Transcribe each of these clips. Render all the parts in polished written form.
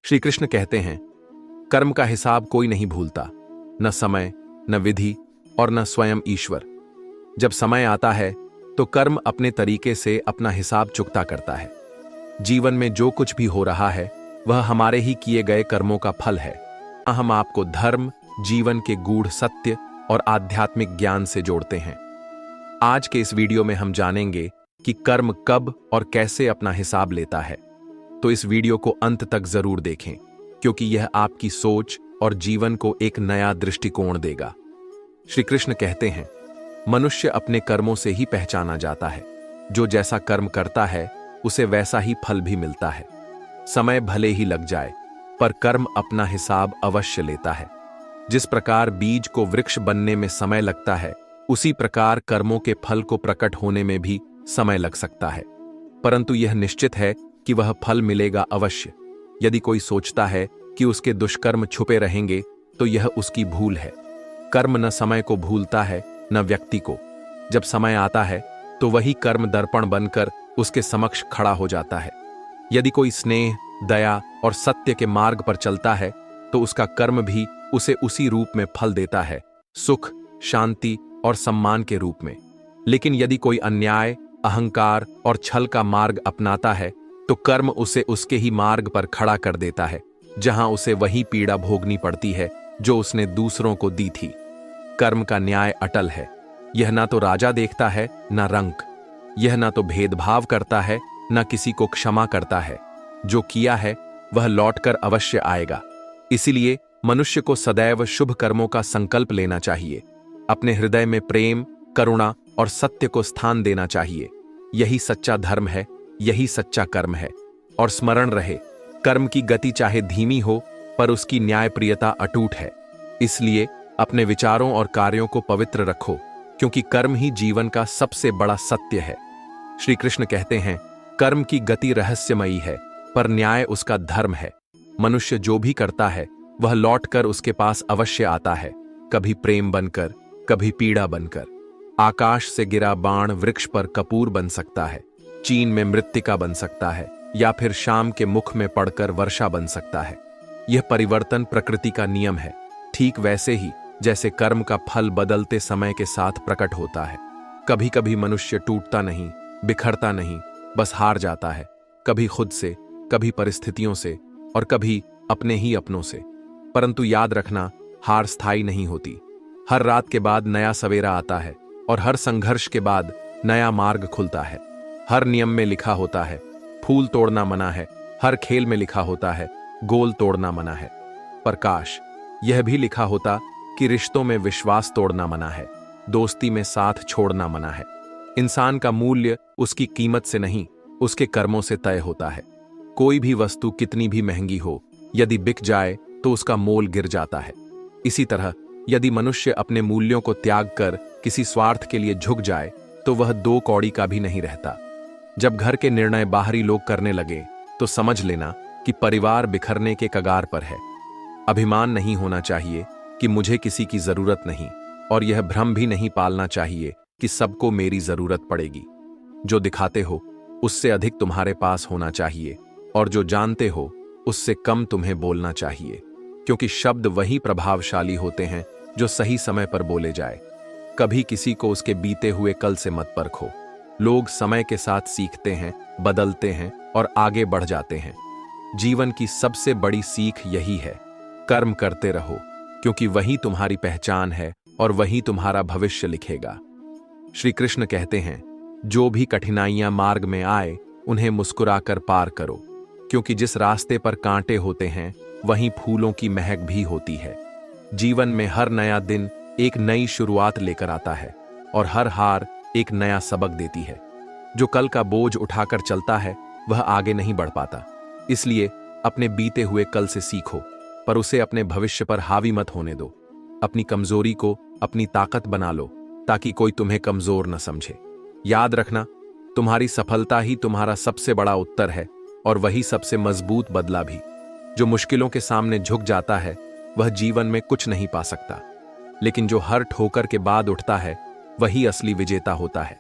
श्री कृष्ण कहते हैं, कर्म का हिसाब कोई नहीं भूलता, न समय, न विधि और न स्वयं ईश्वर। जब समय आता है तो कर्म अपने तरीके से अपना हिसाब चुकता करता है। जीवन में जो कुछ भी हो रहा है वह हमारे ही किए गए कर्मों का फल है। हम आपको धर्म, जीवन के गूढ़ सत्य और आध्यात्मिक ज्ञान से जोड़ते हैं। आज के इस वीडियो में हम जानेंगे कि कर्म कब और कैसे अपना हिसाब लेता है। तो इस वीडियो को अंत तक जरूर देखें, क्योंकि यह आपकी सोच और जीवन को एक नया दृष्टिकोण देगा। श्री कृष्ण कहते हैं, मनुष्य अपने कर्मों से ही पहचाना जाता है। जो जैसा कर्म करता है उसे वैसा ही फल भी मिलता है। समय भले ही लग जाए, पर कर्म अपना हिसाब अवश्य लेता है। जिस प्रकार बीज को वृक्ष बनने में समय लगता है, उसी प्रकार कर्मों के फल को प्रकट होने में भी समय लग सकता है, परंतु यह निश्चित है कि वह फल मिलेगा अवश्य। यदि कोई सोचता है कि उसके दुष्कर्म छुपे रहेंगे तो यह उसकी भूल है। कर्म न समय को भूलता है न व्यक्ति को। जब समय आता है तो वही कर्म दर्पण बनकर उसके समक्ष खड़ा हो जाता है। यदि कोई स्नेह, दया और सत्य के मार्ग पर चलता है तो उसका कर्म भी उसे उसी रूप में फल देता है, सुख, शांति और सम्मान के रूप में। लेकिन यदि कोई अन्याय, अहंकार और छल का मार्ग अपनाता है तो कर्म उसे उसके ही मार्ग पर खड़ा कर देता है, जहां उसे वही पीड़ा भोगनी पड़ती है जो उसने दूसरों को दी थी। कर्म का न्याय अटल है। यह ना तो राजा देखता है ना रंक। यह ना तो भेदभाव करता है ना किसी को क्षमा करता है। जो किया है वह लौटकर अवश्य आएगा। इसीलिए मनुष्य को सदैव शुभ कर्मों का संकल्प लेना चाहिए। अपने हृदय में प्रेम, करुणा और सत्य को स्थान देना चाहिए। यही सच्चा धर्म है, यही सच्चा कर्म है। और स्मरण रहे, कर्म की गति चाहे धीमी हो पर उसकी न्यायप्रियता अटूट है। इसलिए अपने विचारों और कार्यों को पवित्र रखो, क्योंकि कर्म ही जीवन का सबसे बड़ा सत्य है। श्री कृष्ण कहते हैं, कर्म की गति रहस्यमयी है, पर न्याय उसका धर्म है। मनुष्य जो भी करता है वह लौटकर उसके पास अवश्य आता है, कभी प्रेम बनकर, कभी पीड़ा बनकर। आकाश से गिरा बाण वृक्ष पर कपूर बन सकता है, चीन में मृत्तिका बन सकता है, या फिर शाम के मुख में पड़कर वर्षा बन सकता है। यह परिवर्तन प्रकृति का नियम है। ठीक वैसे ही जैसे कर्म का फल बदलते समय के साथ प्रकट होता है। कभी कभी मनुष्य टूटता नहीं, बिखरता नहीं, बस हार जाता है, कभी खुद से, कभी परिस्थितियों से और कभी अपने ही अपनों से। परंतु याद रखना, हार स्थायी नहीं होती। हर रात के बाद नया सवेरा आता है और हर संघर्ष के बाद नया मार्ग खुलता है। हर नियम में लिखा होता है, फूल तोड़ना मना है। हर खेल में लिखा होता है, गोल तोड़ना मना है। पर काश यह भी लिखा होता कि रिश्तों में विश्वास तोड़ना मना है, दोस्ती में साथ छोड़ना मना है। इंसान का मूल्य उसकी कीमत से नहीं, उसके कर्मों से तय होता है। कोई भी वस्तु कितनी भी महंगी हो, यदि बिक जाए तो उसका मोल गिर जाता है। इसी तरह यदि मनुष्य अपने मूल्यों को त्याग कर किसी स्वार्थ के लिए झुक जाए तो वह दो कौड़ी का भी नहीं रहता। जब घर के निर्णय बाहरी लोग करने लगे तो समझ लेना कि परिवार बिखरने के कगार पर है। अभिमान नहीं होना चाहिए कि मुझे किसी की जरूरत नहीं, और यह भ्रम भी नहीं पालना चाहिए कि सबको मेरी जरूरत पड़ेगी। जो दिखाते हो उससे अधिक तुम्हारे पास होना चाहिए, और जो जानते हो उससे कम तुम्हें बोलना चाहिए, क्योंकि शब्द वही प्रभावशाली होते हैं जो सही समय पर बोले जाए। कभी किसी को उसके बीते हुए कल से मत परखो। लोग समय के साथ सीखते हैं, बदलते हैं और आगे बढ़ जाते हैं। जीवन की सबसे बड़ी सीख यही है, कर्म करते रहो, क्योंकि वही तुम्हारी पहचान है और वही तुम्हारा भविष्य लिखेगा। श्री कृष्ण कहते हैं, जो भी कठिनाइयां मार्ग में आए उन्हें मुस्कुराकर पार करो, क्योंकि जिस रास्ते पर कांटे होते हैं वहीं फूलों की महक भी होती है। जीवन में हर नया दिन एक नई शुरुआत लेकर आता है और हर हार एक नया सबक देती है। जो कल का बोझ उठाकर चलता है वह आगे नहीं बढ़ पाता। इसलिए अपने बीते हुए कल से सीखो, पर उसे अपने भविष्य पर हावी मत होने दो। अपनी कमजोरी को अपनी ताकत बना लो, ताकि कोई तुम्हें कमजोर न समझे। याद रखना, तुम्हारी सफलता ही तुम्हारा सबसे बड़ा उत्तर है और वही सबसे मजबूत बदला भी। जो मुश्किलों के सामने झुक जाता है वह जीवन में कुछ नहीं पा सकता, लेकिन जो हर ठोकर के बाद उठता है वही असली विजेता होता है।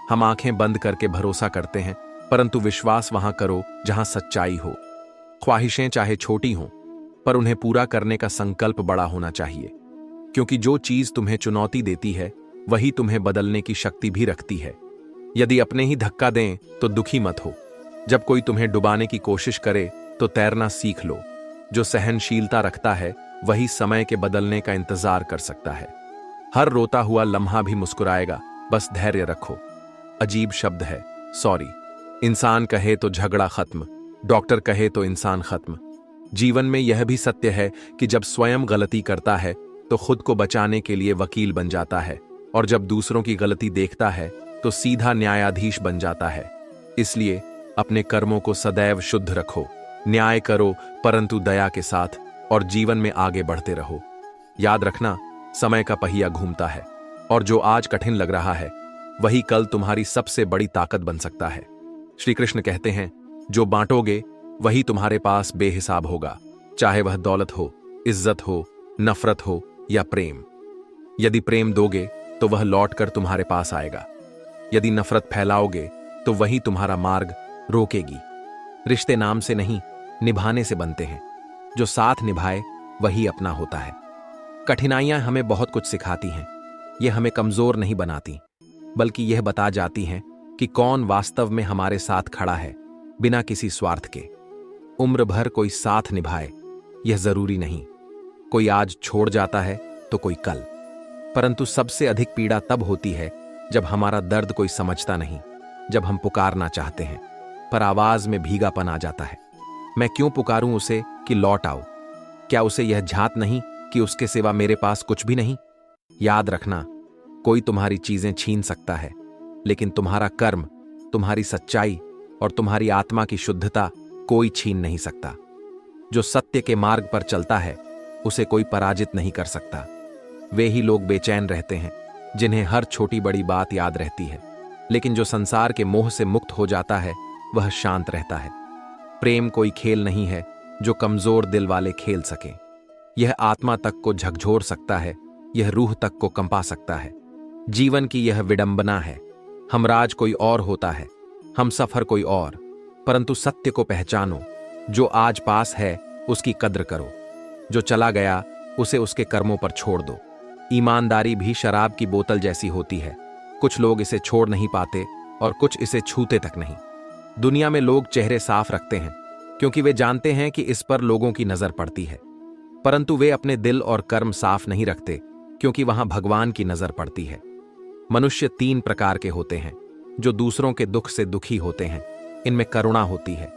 हम आंखें बंद करके भरोसा करते हैं, परंतु विश्वास वहां करो जहां सच्चाई हो। ख्वाहिशें चाहे छोटी हों, पर उन्हें पूरा करने का संकल्प बड़ा होना चाहिए, क्योंकि जो चीज तुम्हें चुनौती देती है वही तुम्हें बदलने की शक्ति भी रखती है। यदि अपने ही धक्का दें तो दुखी मत हो। जब कोई तुम्हें डुबाने की कोशिश करे तो तैरना सीख लो। जो सहनशीलता रखता है वही समय के बदलने का इंतजार कर सकता है। हर रोता हुआ लम्हा भी मुस्कुराएगा, बस धैर्य रखो। अजीब शब्द है सॉरी। इंसान कहे तो झगड़ा खत्म, डॉक्टर कहे तो इंसान खत्म। जीवन में यह भी सत्य है कि जब स्वयं गलती करता है तो खुद को बचाने के लिए वकील बन जाता है, और जब दूसरों की गलती देखता है तो सीधा न्यायाधीश बन जाता है। इसलिए अपने कर्मों को सदैव शुद्ध रखो, न्याय करो परंतु दया के साथ, और जीवन में आगे बढ़ते रहो। याद रखना, समय का पहिया घूमता है, और जो आज कठिन लग रहा है वही कल तुम्हारी सबसे बड़ी ताकत बन सकता है। श्री कृष्ण कहते हैं, जो बांटोगे वही तुम्हारे पास बेहिसाब होगा, चाहे वह दौलत हो, इज्जत हो, नफरत हो या प्रेम। यदि प्रेम दोगे तो वह लौटकर तुम्हारे पास आएगा। यदि नफरत फैलाओगे तो वही तुम्हारा मार्ग रोकेगी। रिश्ते नाम से नहीं, निभाने से बनते हैं। जो साथ निभाए वही अपना होता है। कठिनाइयां हमें बहुत कुछ सिखाती हैं। ये हमें कमजोर नहीं बनाती, बल्कि यह बता जाती हैं कि कौन वास्तव में हमारे साथ खड़ा है, बिना किसी स्वार्थ के। उम्र भर कोई साथ निभाए यह जरूरी नहीं। कोई आज छोड़ जाता है तो कोई कल। परंतु सबसे अधिक पीड़ा तब होती है जब हमारा दर्द कोई समझता नहीं, जब हम पुकारना चाहते हैं पर आवाज में भीगापन आ जाता है। मैं क्यों पुकारूं उसे कि लौट आओ? क्या उसे यह झात नहीं कि उसके सिवा मेरे पास कुछ भी नहीं? याद रखना, कोई तुम्हारी चीजें छीन सकता है, लेकिन तुम्हारा कर्म, तुम्हारी सच्चाई और तुम्हारी आत्मा की शुद्धता कोई छीन नहीं सकता। जो सत्य के मार्ग पर चलता है उसे कोई पराजित नहीं कर सकता। वे ही लोग बेचैन रहते हैं जिन्हें हर छोटी बड़ी बात याद रहती है, लेकिन जो संसार के मोह से मुक्त हो जाता है वह शांत रहता है। प्रेम कोई खेल नहीं है जो कमजोर दिल वाले खेल सकें। यह आत्मा तक को झकझोर सकता है, यह रूह तक को कंपा सकता है। जीवन की यह विडंबना है। हमराज कोई और होता है, हम सफर कोई और, परंतु सत्य को पहचानो। जो आज पास है उसकी कद्र करो, जो चला गया उसे उसके कर्मों पर छोड़ दो। ईमानदारी भी शराब की बोतल जैसी होती है, कुछ लोग इसे छोड़ नहीं पाते और कुछ इसे छूते तक नहीं। दुनिया में लोग चेहरे साफ रखते हैं क्योंकि वे जानते हैं कि इस पर लोगों की नजर पड़ती है, परंतु वे अपने दिल और कर्म साफ नहीं रखते क्योंकि वहां भगवान की नजर पड़ती है। मनुष्य 3 प्रकार के होते हैं। जो दूसरों के दुख से दुखी होते हैं, इनमें करुणा होती है।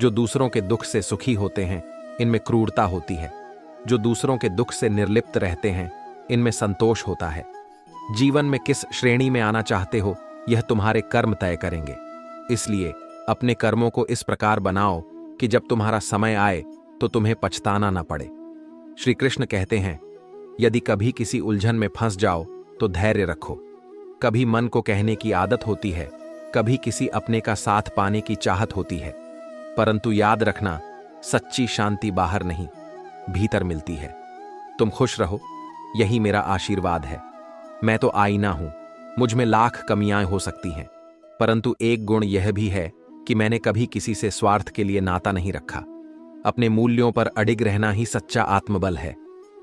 जो दूसरों के दुख से सुखी होते हैं, इनमें क्रूरता होती है। जो दूसरों के दुख से निर्लिप्त रहते हैं, इनमें संतोष होता है। जीवन में किस श्रेणी में आना चाहते हो यह तुम्हारे कर्म तय करेंगे। इसलिए अपने कर्मों को इस प्रकार बनाओ कि जब तुम्हारा समय आए तो तुम्हें पछताना न पड़े। श्री कृष्ण कहते हैं, यदि कभी किसी उलझन में फंस जाओ तो धैर्य रखो। कभी मन को कहने की आदत होती है, कभी किसी अपने का साथ पाने की चाहत होती है, परंतु याद रखना, सच्ची शांति बाहर नहीं, भीतर मिलती है। तुम खुश रहो, यही मेरा आशीर्वाद है। मैं तो आईना हूं, मुझ में लाख कमियां हो सकती हैं, परंतु एक गुण यह भी है कि मैंने कभी किसी से स्वार्थ के लिए नाता नहीं रखा। अपने मूल्यों पर अडिग रहना ही सच्चा आत्मबल है।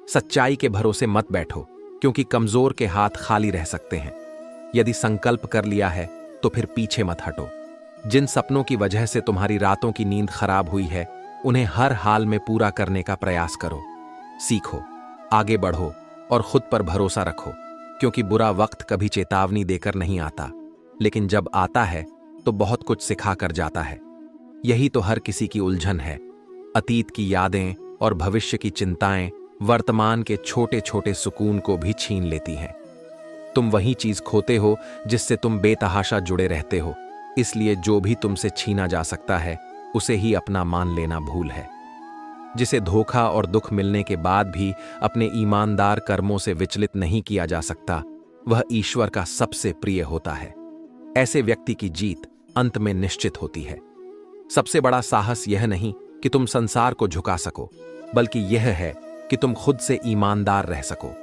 सच्चाई के भरोसे मत बैठो, क्योंकि कमजोर के हाथ खाली रह सकते हैं। यदि संकल्प कर लिया है तो फिर पीछे मत हटो। जिन सपनों की वजह से तुम्हारी रातों की नींद खराब हुई है, उन्हें हर हाल में पूरा करने का प्रयास करो। सीखो, आगे बढ़ो और खुद पर भरोसा रखो, क्योंकि बुरा वक्त कभी चेतावनी देकर नहीं आता, लेकिन जब आता है तो बहुत कुछ सिखा कर जाता है। यही तो हर किसी की उलझन है। अतीत की यादें और भविष्य की चिंताएं वर्तमान के छोटे छोटे सुकून को भी छीन लेती हैं। तुम वही चीज खोते हो जिससे तुम बेतहाशा जुड़े रहते हो। इसलिए जो भी तुमसे छीना जा सकता है उसे ही अपना मान लेना भूल है। जिसे धोखा और दुख मिलने के बाद भी अपने ईमानदार कर्मों से विचलित नहीं किया जा सकता, वह ईश्वर का सबसे प्रिय होता है। ऐसे व्यक्ति की जीत अंत में निश्चित होती है। सबसे बड़ा साहस यह नहीं कि तुम संसार को झुका सको, बल्कि यह है कि तुम खुद से ईमानदार रह सको।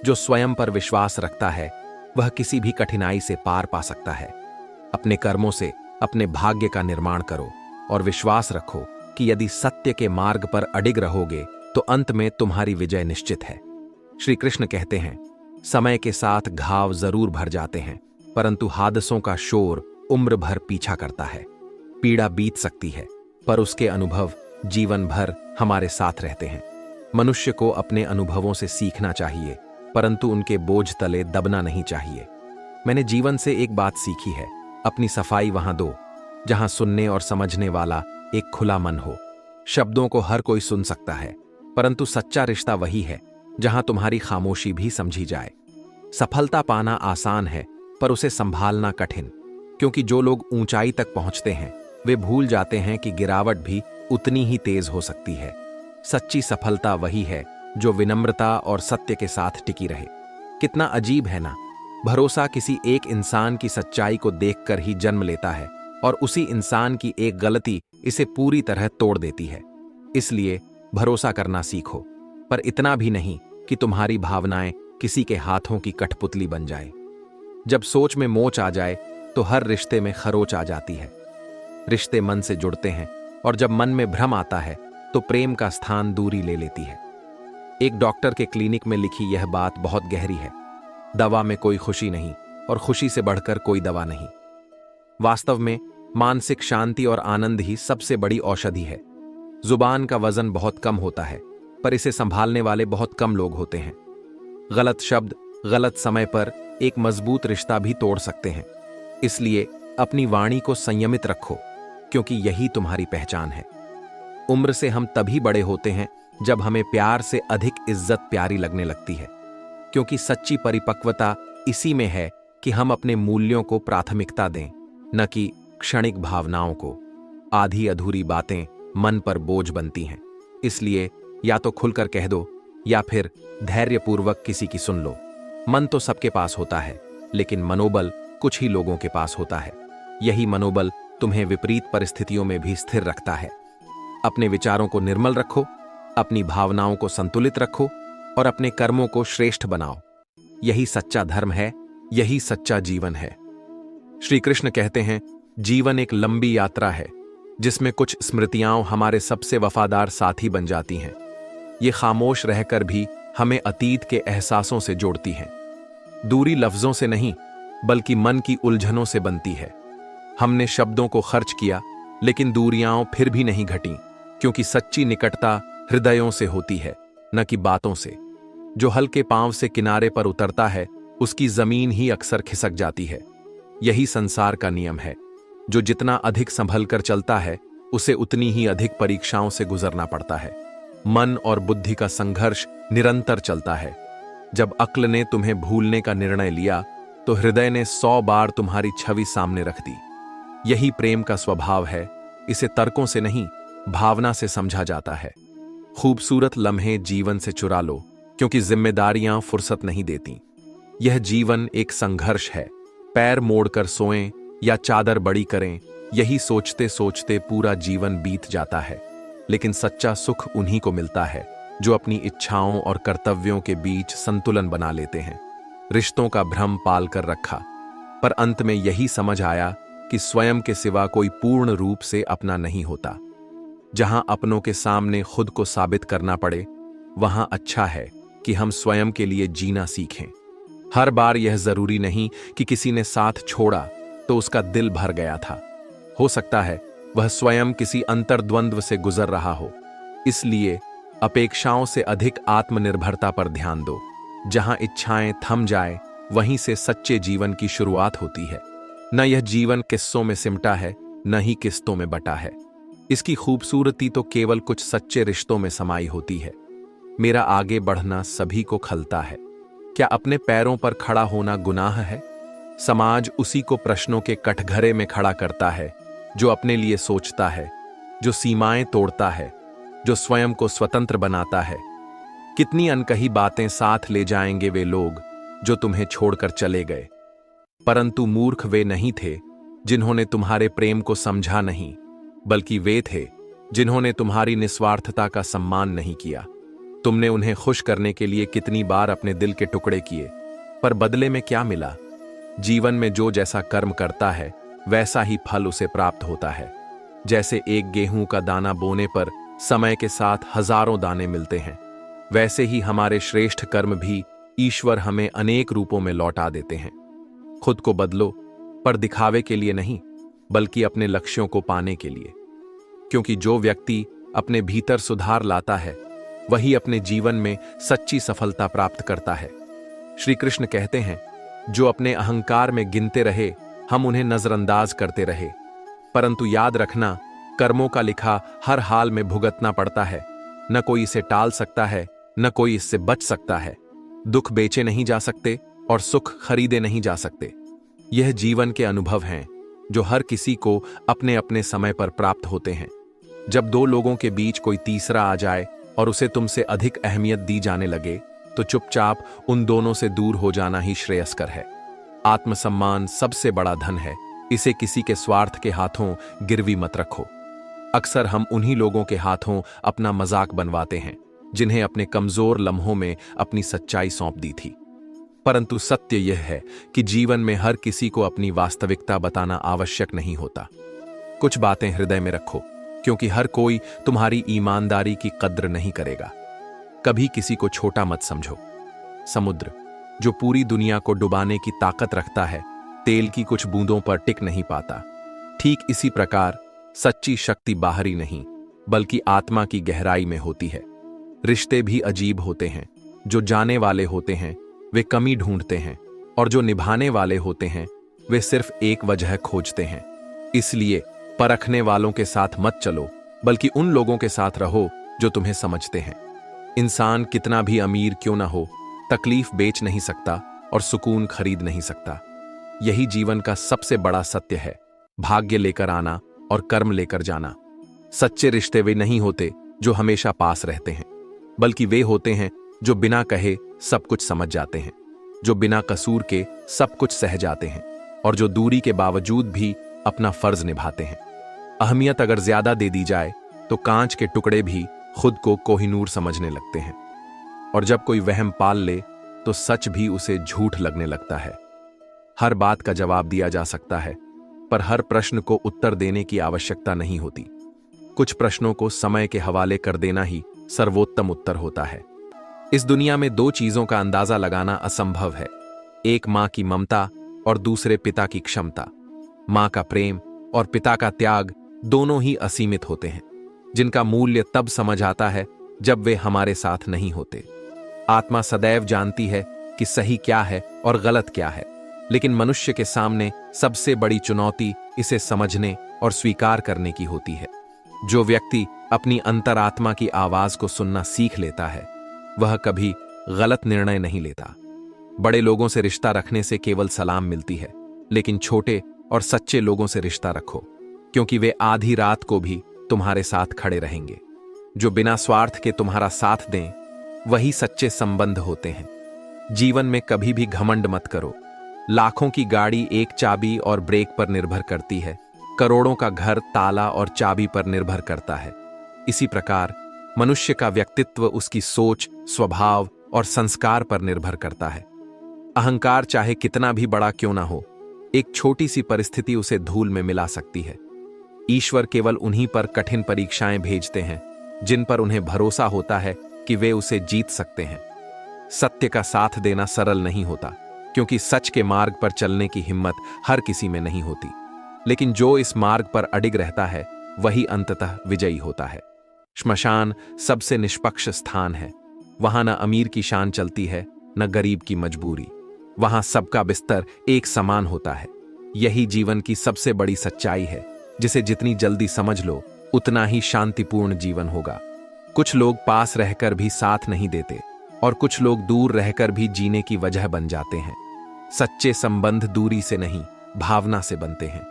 जो स्वयं पर विश्वास रखता है वह किसी भी कठिनाई से पार पा सकता है। अपने कर्मों से अपने भाग्य का निर्माण करो और विश्वास रखो कि यदि सत्य के मार्ग पर अडिग रहोगे तो अंत में तुम्हारी विजय निश्चित है। श्री कृष्ण कहते हैं, समय के साथ घाव जरूर भर जाते हैं, परंतु हादसों का शोर उम्र भर पीछा करता है। पीड़ा बीत सकती है, पर उसके अनुभव जीवन भर हमारे साथ रहते हैं। मनुष्य को अपने अनुभवों से सीखना चाहिए, परंतु उनके बोझ तले दबना नहीं चाहिए। मैंने जीवन से एक बात सीखी है, अपनी सफाई वहां दो जहां सुनने और समझने वाला एक खुला मन हो। शब्दों को हर कोई सुन सकता है, परंतु सच्चा रिश्ता वही है जहां तुम्हारी खामोशी भी समझी जाए। सफलता पाना आसान है, पर उसे संभालना कठिन, क्योंकि जो लोग ऊंचाई तक पहुंचते हैं वे भूल जाते हैं कि गिरावट भी उतनी ही तेज हो सकती है। सच्ची सफलता वही है जो विनम्रता और सत्य के साथ टिकी रहे। कितना अजीब है ना, भरोसा किसी एक इंसान की सच्चाई को देखकर ही जन्म लेता है और उसी इंसान की एक गलती इसे पूरी तरह तोड़ देती है। इसलिए भरोसा करना सीखो, पर इतना भी नहीं कि तुम्हारी भावनाएं किसी के हाथों की कठपुतली बन जाए। जब सोच में मोच आ जाए तो हर रिश्ते में खरोच आ जाती है। रिश्ते मन से जुड़ते हैं, और जब मन में भ्रम आता है तो प्रेम का स्थान दूरी ले लेती है। एक डॉक्टर के क्लिनिक में लिखी यह बात बहुत गहरी है, दवा में कोई खुशी नहीं और खुशी से बढ़कर कोई दवा नहीं। वास्तव में मानसिक शांति और आनंद ही सबसे बड़ी औषधि है। जुबान का वजन बहुत कम होता है, पर इसे संभालने वाले बहुत कम लोग होते हैं। गलत शब्द गलत समय पर एक मजबूत रिश्ता भी तोड़ सकते हैं। इसलिए अपनी वाणी को संयमित रखो, क्योंकि यही तुम्हारी पहचान है। उम्र से हम तभी बड़े होते हैं जब हमें प्यार से अधिक इज्जत प्यारी लगने लगती है, क्योंकि सच्ची परिपक्वता इसी में है कि हम अपने मूल्यों को प्राथमिकता दें, न कि क्षणिक भावनाओं को। आधी अधूरी बातें मन पर बोझ बनती हैं, इसलिए या तो खुलकर कह दो या फिर धैर्यपूर्वक किसी की सुन लो। मन तो सबके पास होता है, लेकिन मनोबल कुछ ही लोगों के पास होता है। यही मनोबल तुम्हें विपरीत परिस्थितियों में भी स्थिर रखता है। अपने विचारों को निर्मल रखो, अपनी भावनाओं को संतुलित रखो और अपने कर्मों को श्रेष्ठ बनाओ। यही सच्चा धर्म है, यही सच्चा जीवन है। श्री कृष्ण कहते हैं, जीवन एक लंबी यात्रा है जिसमें कुछ स्मृतियां हमारे सबसे वफादार साथी बन जाती हैं। ये खामोश रहकर भी हमें अतीत के एहसासों से जोड़ती हैं। दूरी लफ्जों से नहीं, बल्कि मन की उलझनों से बनती है। हमने शब्दों को खर्च किया, लेकिन दूरियां फिर भी नहीं घटी, क्योंकि सच्ची निकटता हृदयों से होती है, न कि बातों से। जो हल्के पांव से किनारे पर उतरता है, उसकी जमीन ही अक्सर खिसक जाती है। यही संसार का नियम है। जो जितना अधिक संभल कर चलता है, उसे उतनी ही अधिक परीक्षाओं से गुजरना पड़ता है। मन और बुद्धि का संघर्ष निरंतर चलता है। जब अक्ल ने तुम्हें भूलने का निर्णय लिया, तो हृदय ने 100 बार तुम्हारी छवि सामने रख दी। यही प्रेम का स्वभाव है। इसे तर्कों से नहीं, भावना से समझा जाता है। खूबसूरत लम्हे जीवन से चुरा लो, क्योंकि जिम्मेदारियां फुर्सत नहीं देती। यह जीवन एक संघर्ष है। पैर मोड़कर सोएं या चादर बड़ी करें, यही सोचते सोचते पूरा जीवन बीत जाता है। लेकिन सच्चा सुख उन्हीं को मिलता है जो अपनी इच्छाओं और कर्तव्यों के बीच संतुलन बना लेते हैं। रिश्तों का भ्रम पाल कर रखा, पर अंत में यही समझ आया कि स्वयं के सिवा कोई पूर्ण रूप से अपना नहीं होता। जहां अपनों के सामने खुद को साबित करना पड़े, वहां अच्छा है कि हम स्वयं के लिए जीना सीखें। हर बार यह जरूरी नहीं कि किसी ने साथ छोड़ा तो उसका दिल भर गया था। हो सकता है वह स्वयं किसी अंतर्द्वंद्व से गुजर रहा हो। इसलिए अपेक्षाओं से अधिक आत्मनिर्भरता पर ध्यान दो। जहां इच्छाएं थम जाए, वहीं से सच्चे जीवन की शुरुआत होती है। न यह जीवन किस्सों में सिमटा है, न ही किस्तों में बटा है। इसकी खूबसूरती तो केवल कुछ सच्चे रिश्तों में समाई होती है। मेरा आगे बढ़ना सभी को खलता है। क्या अपने पैरों पर खड़ा होना गुनाह है? समाज उसी को प्रश्नों के कटघरे में खड़ा करता है जो अपने लिए सोचता है, जो सीमाएं तोड़ता है, जो स्वयं को स्वतंत्र बनाता है। कितनी अनकही बातें साथ ले जाएंगे वे लोग जो तुम्हें छोड़कर चले गए। परंतु मूर्ख वे नहीं थे जिन्होंने तुम्हारे प्रेम को समझा नहीं, बल्कि वे थे जिन्होंने तुम्हारी निस्वार्थता का सम्मान नहीं किया। तुमने उन्हें खुश करने के लिए कितनी बार अपने दिल के टुकड़े किए, पर बदले में क्या मिला? जीवन में जो जैसा कर्म करता है, वैसा ही फल उसे प्राप्त होता है। जैसे एक गेहूं का दाना बोने पर समय के साथ हजारों दाने मिलते हैं, वैसे ही हमारे श्रेष्ठ कर्म भी ईश्वर हमें अनेक रूपों में लौटा देते हैं। खुद को बदलो, पर दिखावे के लिए नहीं, बल्कि अपने लक्ष्यों को पाने के लिए। क्योंकि जो व्यक्ति अपने भीतर सुधार लाता है, वही अपने जीवन में सच्ची सफलता प्राप्त करता है। श्री कृष्ण कहते हैं, जो अपने अहंकार में गिनते रहे, हम उन्हें नजरअंदाज करते रहे। परंतु याद रखना, कर्मों का लिखा हर हाल में भुगतना पड़ता है। न कोई इसे टाल सकता है, न कोई इससे बच सकता है। दुख बेचे नहीं जा सकते और सुख खरीदे नहीं जा सकते। यह जीवन के अनुभव हैं, जो हर किसी को अपने अपने समय पर प्राप्त होते हैं। जब दो लोगों के बीच कोई तीसरा आ जाए और उसे तुमसे अधिक अहमियत दी जाने लगे, तो चुपचाप उन दोनों से दूर हो जाना ही श्रेयस्कर है। आत्मसम्मान सबसे बड़ा धन है, इसे किसी के स्वार्थ के हाथों गिरवी मत रखो। अक्सर हम उन्हीं लोगों के हाथों अपना मजाक बनवाते हैं, जिन्हें अपने कमजोर लम्हों में अपनी सच्चाई सौंप दी थी। परंतु सत्य यह है कि जीवन में हर किसी को अपनी वास्तविकता बताना आवश्यक नहीं होता। कुछ बातें हृदय में रखो, क्योंकि हर कोई तुम्हारी ईमानदारी की कद्र नहीं करेगा। कभी किसी को छोटा मत समझो। समुद्र, जो पूरी दुनिया को डुबाने की ताकत रखता है, तेल की कुछ बूंदों पर टिक नहीं पाता। ठीक इसी प्रकार सच्ची शक्ति बाहरी नहीं, बल्कि आत्मा की गहराई में होती है। रिश्ते भी अजीब होते हैं। जो जाने वाले होते हैं वे कमी ढूंढते हैं, और जो निभाने वाले होते हैं वे सिर्फ एक वजह खोजते हैं। इसलिए परखने वालों के साथ मत चलो, बल्कि उन लोगों के साथ रहो जो तुम्हें समझते हैं। इंसान कितना भी अमीर क्यों ना हो, तकलीफ बेच नहीं सकता और सुकून खरीद नहीं सकता। यही जीवन का सबसे बड़ा सत्य है, भाग्य लेकर आना और कर्म लेकर जाना। सच्चे रिश्ते वे नहीं होते जो हमेशा पास रहते हैं, बल्कि वे होते हैं जो बिना कहे सब कुछ समझ जाते हैं, जो बिना कसूर के सब कुछ सह जाते हैं, और जो दूरी के बावजूद भी अपना फर्ज निभाते हैं। अहमियत अगर ज्यादा दे दी जाए तो कांच के टुकड़े भी खुद को कोहिनूर समझने लगते हैं, और जब कोई वहम पाल ले तो सच भी उसे झूठ लगने लगता है। हर बात का जवाब दिया जा सकता है, पर हर प्रश्न को उत्तर देने की आवश्यकता नहीं होती। कुछ प्रश्नों को समय के हवाले कर देना ही सर्वोत्तम उत्तर होता है। इस दुनिया में दो चीजों का अंदाजा लगाना असंभव है, एक मां की ममता और दूसरे पिता की क्षमता। मां का प्रेम और पिता का त्याग दोनों ही असीमित होते हैं, जिनका मूल्य तब समझ आता है जब वे हमारे साथ नहीं होते। आत्मा सदैव जानती है कि सही क्या है और गलत क्या है, लेकिन मनुष्य के सामने सबसे बड़ी चुनौती इसे समझने और स्वीकार करने की होती है। जो व्यक्ति अपनी अंतरात्मा की आवाज को सुनना सीख लेता है, वह कभी गलत निर्णय नहीं लेता। बड़े लोगों से रिश्ता रखने से केवल सलाम मिलती है, लेकिन छोटे और सच्चे लोगों से रिश्ता रखो, क्योंकि वे आधी रात को भी तुम्हारे साथ खड़े रहेंगे। जो बिना स्वार्थ के तुम्हारा साथ दें, वही सच्चे संबंध होते हैं। जीवन में कभी भी घमंड मत करो। लाखों की गाड़ी एक चाबी और ब्रेक पर निर्भर करती है, करोड़ों का घर ताला और चाबी पर निर्भर करता है। इसी प्रकार मनुष्य का व्यक्तित्व उसकी सोच, स्वभाव और संस्कार पर निर्भर करता है। अहंकार चाहे कितना भी बड़ा क्यों ना हो, एक छोटी सी परिस्थिति उसे धूल में मिला सकती है। ईश्वर केवल उन्हीं पर कठिन परीक्षाएं भेजते हैं जिन पर उन्हें भरोसा होता है कि वे उसे जीत सकते हैं। सत्य का साथ देना सरल नहीं होता, क्योंकि सच के मार्ग पर चलने की हिम्मत हर किसी में नहीं होती, लेकिन जो इस मार्ग पर अडिग रहता है वही अंततः विजयी होता है। श्मशान सबसे निष्पक्ष स्थान है। वहां न अमीर की शान चलती है, न गरीब की मजबूरी। वहां सबका बिस्तर एक समान होता है। यही जीवन की सबसे बड़ी सच्चाई है, जिसे जितनी जल्दी समझ लो उतना ही शांतिपूर्ण जीवन होगा। कुछ लोग पास रहकर भी साथ नहीं देते, और कुछ लोग दूर रहकर भी जीने की वजह बन जाते हैं। सच्चे संबंध दूरी से नहीं, भावना से बनते हैं।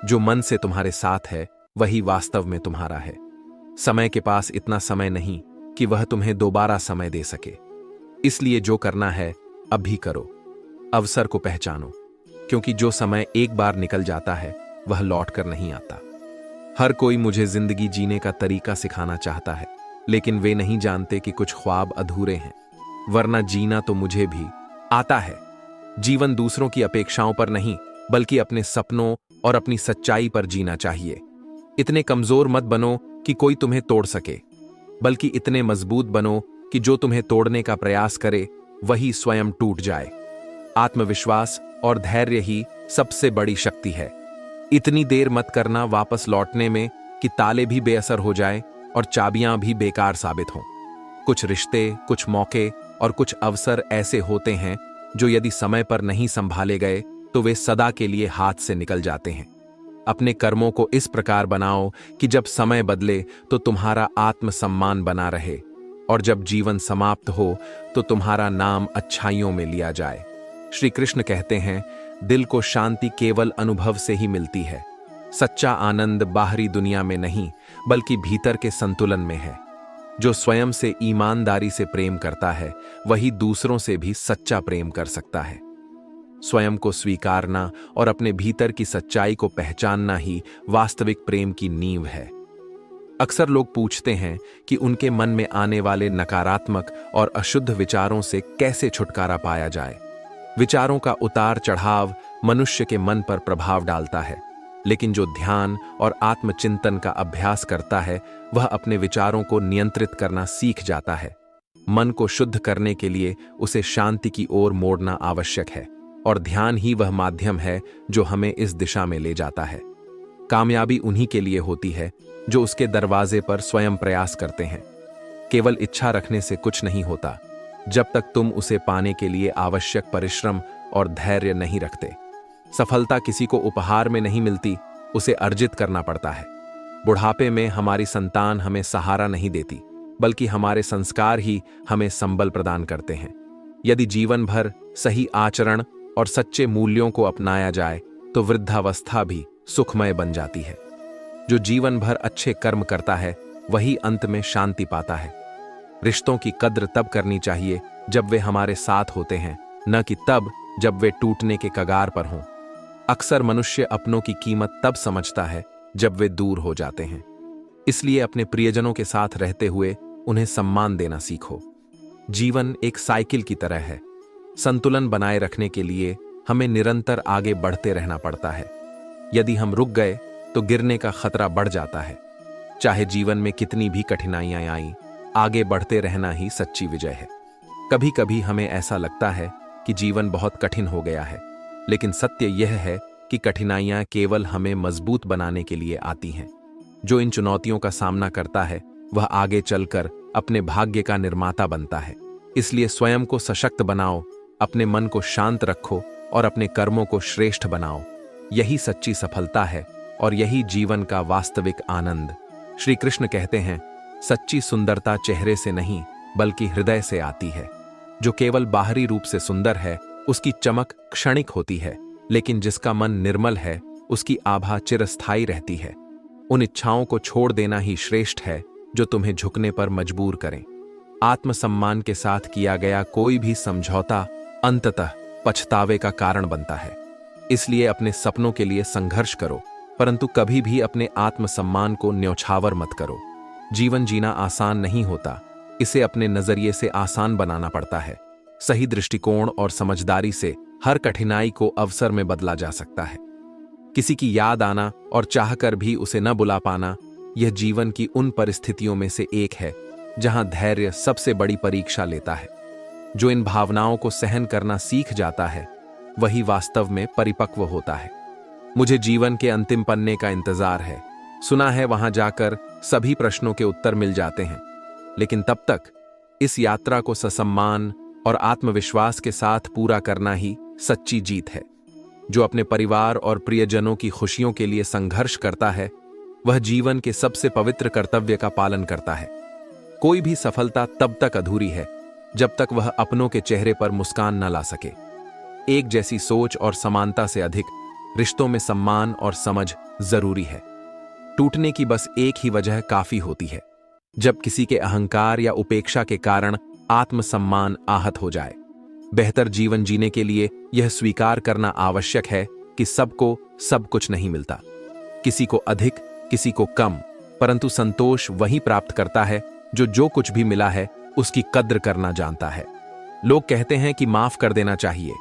जो मन से तुम्हारे साथ है वही वास्तव में तुम्हारा है। समय के पास इतना समय नहीं कि वह तुम्हें दोबारा समय दे सके, इसलिए जो करना है अभी करो। अवसर को पहचानो, क्योंकि जो समय एक बार निकल जाता है वह लौट कर नहीं आता। हर कोई मुझे जिंदगी जीने का तरीका सिखाना चाहता है, लेकिन वे नहीं जानते कि कुछ ख्वाब अधूरे हैं, वरना जीना तो मुझे भी आता है। जीवन दूसरों की अपेक्षाओं पर नहीं, बल्कि अपने सपनों और अपनी सच्चाई पर जीना चाहिए। इतने कमजोर मत बनो कि कोई तुम्हें तोड़ सके, बल्कि इतने मजबूत बनो कि जो तुम्हें तोड़ने का प्रयास करे वही स्वयं टूट जाए। आत्मविश्वास और धैर्य ही सबसे बड़ी शक्ति है। इतनी देर मत करना वापस लौटने में कि ताले भी बेअसर हो जाए और चाबियां भी बेकार साबित हों। कुछ रिश्ते, कुछ मौके और कुछ अवसर ऐसे होते हैं जो यदि समय पर नहीं संभाले गए तो वे सदा के लिए हाथ से निकल जाते हैं। अपने कर्मों को इस प्रकार बनाओ कि जब समय बदले तो तुम्हारा आत्मसम्मान बना रहे, और जब जीवन समाप्त हो तो तुम्हारा नाम अच्छाइयों में लिया जाए। श्री कृष्ण कहते हैं, दिल को शांति केवल अनुभव से ही मिलती है। सच्चा आनंद बाहरी दुनिया में नहीं बल्कि भीतर के संतुलन में है। जो स्वयं से ईमानदारी से प्रेम करता है वही दूसरों से भी सच्चा प्रेम कर सकता है। स्वयं को स्वीकारना और अपने भीतर की सच्चाई को पहचानना ही वास्तविक प्रेम की नींव है। अक्सर लोग पूछते हैं कि उनके मन में आने वाले नकारात्मक और अशुद्ध विचारों से कैसे छुटकारा पाया जाए। विचारों का उतार चढ़ाव मनुष्य के मन पर प्रभाव डालता है, लेकिन जो ध्यान और आत्मचिंतन का अभ्यास करता है वह अपने विचारों को नियंत्रित करना सीख जाता है। मन को शुद्ध करने के लिए उसे शांति की ओर मोड़ना आवश्यक है, और ध्यान ही वह माध्यम है जो हमें इस दिशा में ले जाता है। कामयाबी उन्हीं के लिए होती है जो उसके दरवाजे पर स्वयं प्रयास करते हैं। केवल इच्छा रखने से कुछ नहीं होता जब तक तुम उसे पाने के लिए आवश्यक परिश्रम और धैर्य नहीं रखते। सफलता किसी को उपहार में नहीं मिलती, उसे अर्जित करना पड़ता है। बुढ़ापे में हमारी संतान हमें सहारा नहीं देती, बल्कि हमारे संस्कार ही हमें संबल प्रदान करते हैं। यदि जीवन भर सही आचरण और सच्चे मूल्यों को अपनाया जाए तो वृद्धावस्था भी सुखमय बन जाती है। जो जीवन भर अच्छे कर्म करता है वही अंत में शांति पाता है। रिश्तों की कद्र तब करनी चाहिए जब वे हमारे साथ होते हैं, न कि तब जब वे टूटने के कगार पर हों। अक्सर मनुष्य अपनों की कीमत तब समझता है जब वे दूर हो जाते हैं। इसलिए अपने प्रियजनों के साथ रहते हुए उन्हें सम्मान देना सीखो। जीवन एक साइकिल की तरह है। संतुलन बनाए रखने के लिए हमें निरंतर आगे बढ़ते रहना पड़ता है। यदि हम रुक गए तो गिरने का खतरा बढ़ जाता है। चाहे जीवन में कितनी भी कठिनाइयां आईं, आगे बढ़ते रहना ही सच्ची विजय है। कभी कभी हमें ऐसा लगता है कि जीवन बहुत कठिन हो गया है, लेकिन सत्य यह है कि कठिनाइयां केवल हमें मजबूत बनाने के लिए आती हैं। जो इन चुनौतियों का सामना करता है वह आगे चलकर अपने भाग्य का निर्माता बनता है। इसलिए स्वयं को सशक्त बनाओ, अपने मन को शांत रखो और अपने कर्मों को श्रेष्ठ बनाओ। यही सच्ची सफलता है और यही जीवन का वास्तविक आनंद। श्री कृष्ण कहते हैं, सच्ची सुंदरता चेहरे से नहीं बल्कि हृदय से आती है। जो केवल बाहरी रूप से सुंदर है उसकी चमक क्षणिक होती है, लेकिन जिसका मन निर्मल है उसकी आभा चिरस्थायी रहती है। उन इच्छाओं को छोड़ देना ही श्रेष्ठ है जो तुम्हें झुकने पर मजबूर करें। आत्मसम्मान के साथ किया गया कोई भी समझौता अंततः पछतावे का कारण बनता है। इसलिए अपने सपनों के लिए संघर्ष करो, परंतु कभी भी अपने आत्मसम्मान को न्यौछावर मत करो। जीवन जीना आसान नहीं होता, इसे अपने नजरिए से आसान बनाना पड़ता है। सही दृष्टिकोण और समझदारी से हर कठिनाई को अवसर में बदला जा सकता है। किसी की याद आना और चाहकर भी उसे न बुला पाना, यह जीवन की उन परिस्थितियों में से एक है जहां धैर्य सबसे बड़ी परीक्षा लेता है। जो इन भावनाओं को सहन करना सीख जाता है वही वास्तव में परिपक्व होता है। मुझे जीवन के अंतिम पन्ने का इंतजार है। सुना है वहां जाकर सभी प्रश्नों के उत्तर मिल जाते हैं, लेकिन तब तक इस यात्रा को ससम्मान और आत्मविश्वास के साथ पूरा करना ही सच्ची जीत है। जो अपने परिवार और प्रियजनों की खुशियों के लिए संघर्ष करता है वह जीवन के सबसे पवित्र कर्तव्य का पालन करता है। कोई भी सफलता तब तक अधूरी है जब तक वह अपनों के चेहरे पर मुस्कान न ला सके। एक जैसी सोच और समानता से अधिक रिश्तों में सम्मान और समझ जरूरी है। टूटने की बस एक ही वजह काफी होती है, जब किसी के अहंकार या उपेक्षा के कारण आत्मसम्मान आहत हो जाए। बेहतर जीवन जीने के लिए यह स्वीकार करना आवश्यक है कि सबको सब कुछ नहीं मिलता। किसी को अधिक, किसी को कम, परंतु संतोष वही प्राप्त करता है जो कुछ भी मिला है उसकी कद्र करना जानता है। लोग कहते हैं कि माफ कर देना चाहिए,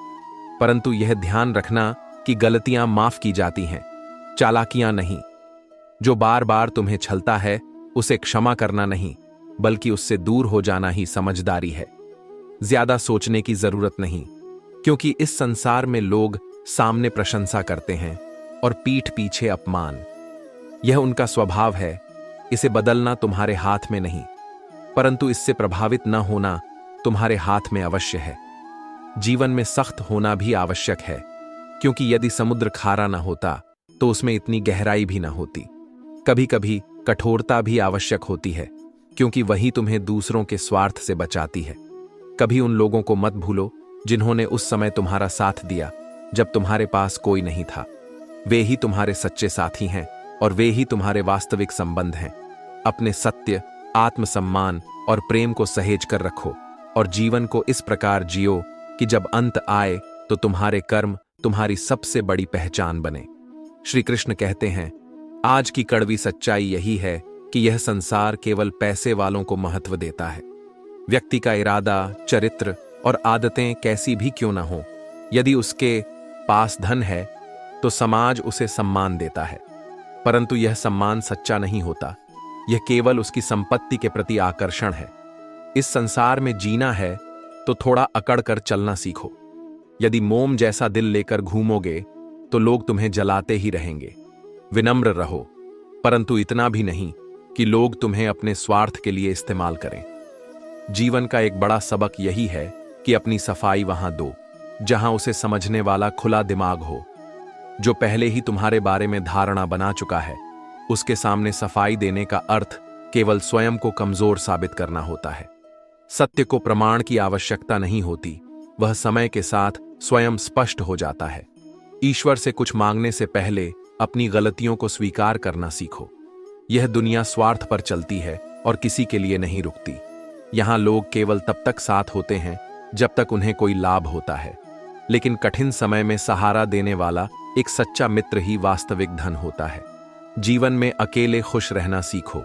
परंतु यह ध्यान रखना कि गलतियां माफ की जाती हैं, चालाकियां नहीं। जो बार बार तुम्हें छलता है उसे क्षमा करना नहीं, बल्कि उससे दूर हो जाना ही समझदारी है। ज्यादा सोचने की जरूरत नहीं, क्योंकि इस संसार में लोग सामने प्रशंसा करते हैं और पीठ पीछे अपमान। यह उनका स्वभाव है। इसे बदलना तुम्हारे हाथ में नहीं, परंतु इससे प्रभावित न होना तुम्हारे हाथ में अवश्य है। जीवन में सख्त होना भी आवश्यक है, क्योंकि यदि समुद्र खारा न होता तो उसमें इतनी गहराई भी न होती। कभी कभी कठोरता भी आवश्यक होती है, क्योंकि वही तुम्हें दूसरों के स्वार्थ से बचाती है। कभी उन लोगों को मत भूलो जिन्होंने उस समय तुम्हारा साथ दिया जब तुम्हारे पास कोई नहीं था। वे ही तुम्हारे सच्चे साथी हैं और वे ही तुम्हारे वास्तविक संबंध हैं। अपने सत्य, आत्मसम्मान और प्रेम को सहेज कर रखो और जीवन को इस प्रकार जियो कि जब अंत आए तो तुम्हारे कर्म तुम्हारी सबसे बड़ी पहचान बने। श्री कृष्ण कहते हैं, आज की कड़वी सच्चाई यही है कि यह संसार केवल पैसे वालों को महत्व देता है। व्यक्ति का इरादा, चरित्र और आदतें कैसी भी क्यों न हो, यदि उसके पास धन है तो समाज उसे सम्मान देता है, परंतु यह सम्मान सच्चा नहीं होता। यह केवल उसकी संपत्ति के प्रति आकर्षण है। इस संसार में जीना है तो थोड़ा अकड़ कर चलना सीखो। यदि मोम जैसा दिल लेकर घूमोगे तो लोग तुम्हें जलाते ही रहेंगे। विनम्र रहो, परंतु इतना भी नहीं कि लोग तुम्हें अपने स्वार्थ के लिए इस्तेमाल करें। जीवन का एक बड़ा सबक यही है कि अपनी सफाई वहां दो जहां उसे समझने वाला खुला दिमाग हो। जो पहले ही तुम्हारे बारे में धारणा बना चुका है, उसके सामने सफाई देने का अर्थ केवल स्वयं को कमजोर साबित करना होता है। सत्य को प्रमाण की आवश्यकता नहीं होती, वह समय के साथ स्वयं स्पष्ट हो जाता है। ईश्वर से कुछ मांगने से पहले अपनी गलतियों को स्वीकार करना सीखो। यह दुनिया स्वार्थ पर चलती है और किसी के लिए नहीं रुकती। यहां लोग केवल तब तक साथ होते हैं जब तक उन्हें कोई लाभ होता है, लेकिन कठिन समय में सहारा देने वाला एक सच्चा मित्र ही वास्तविक धन होता है। जीवन में अकेले खुश रहना सीखो,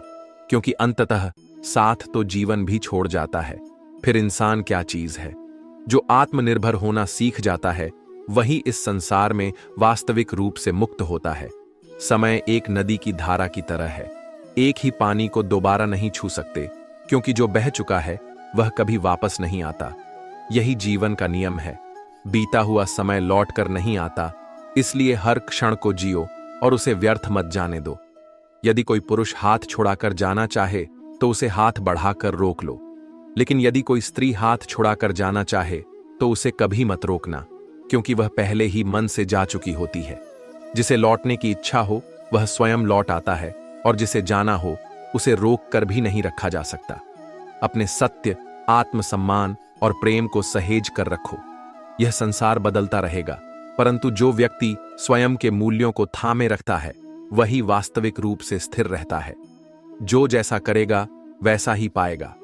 क्योंकि अंततः साथ तो जीवन भी छोड़ जाता है। फिर इंसान क्या चीज है? जो आत्मनिर्भर होना सीख जाता है वही इस संसार में वास्तविक रूप से मुक्त होता है। समय एक नदी की धारा की तरह है। एक ही पानी को दोबारा नहीं छू सकते, क्योंकि जो बह चुका है वह कभी वापस नहीं आता। यही जीवन का नियम है। बीता हुआ समय लौट कर नहीं आता, इसलिए हर क्षण को जियो और उसे व्यर्थ मत जाने दो। यदि कोई पुरुष हाथ छुड़ाकर जाना चाहे तो उसे हाथ बढ़ाकर रोक लो, लेकिन यदि कोई स्त्री हाथ छुड़ाकर जाना चाहे तो उसे कभी मत रोकना, क्योंकि वह पहले ही मन से जा चुकी होती है। जिसे लौटने की इच्छा हो वह स्वयं लौट आता है, और जिसे जाना हो उसे रोक कर भी नहीं रखा जा सकता। अपने सत्य, आत्मसम्मान और प्रेम को सहेज कर रखो। यह संसार बदलता रहेगा, परंतु जो व्यक्ति स्वयं के मूल्यों को थामे रखता है वही वास्तविक रूप से स्थिर रहता है। जो जैसा करेगा वैसा ही पाएगा।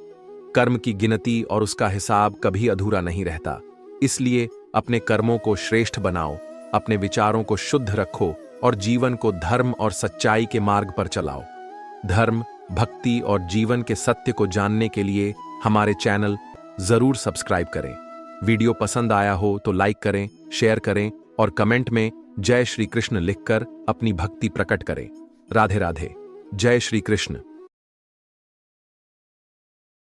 कर्म की गिनती और उसका हिसाब कभी अधूरा नहीं रहता। इसलिए अपने कर्मों को श्रेष्ठ बनाओ, अपने विचारों को शुद्ध रखो और जीवन को धर्म और सच्चाई के मार्ग पर चलाओ। धर्म, भक्ति और जीवन के सत्य को जानने के लिए हमारे चैनल जरूर सब्सक्राइब करें। वीडियो पसंद आया हो तो लाइक करें, शेयर करें और कमेंट में जय श्री कृष्ण लिखकर अपनी भक्ति प्रकट करें। राधे राधे। जय श्री कृष्ण।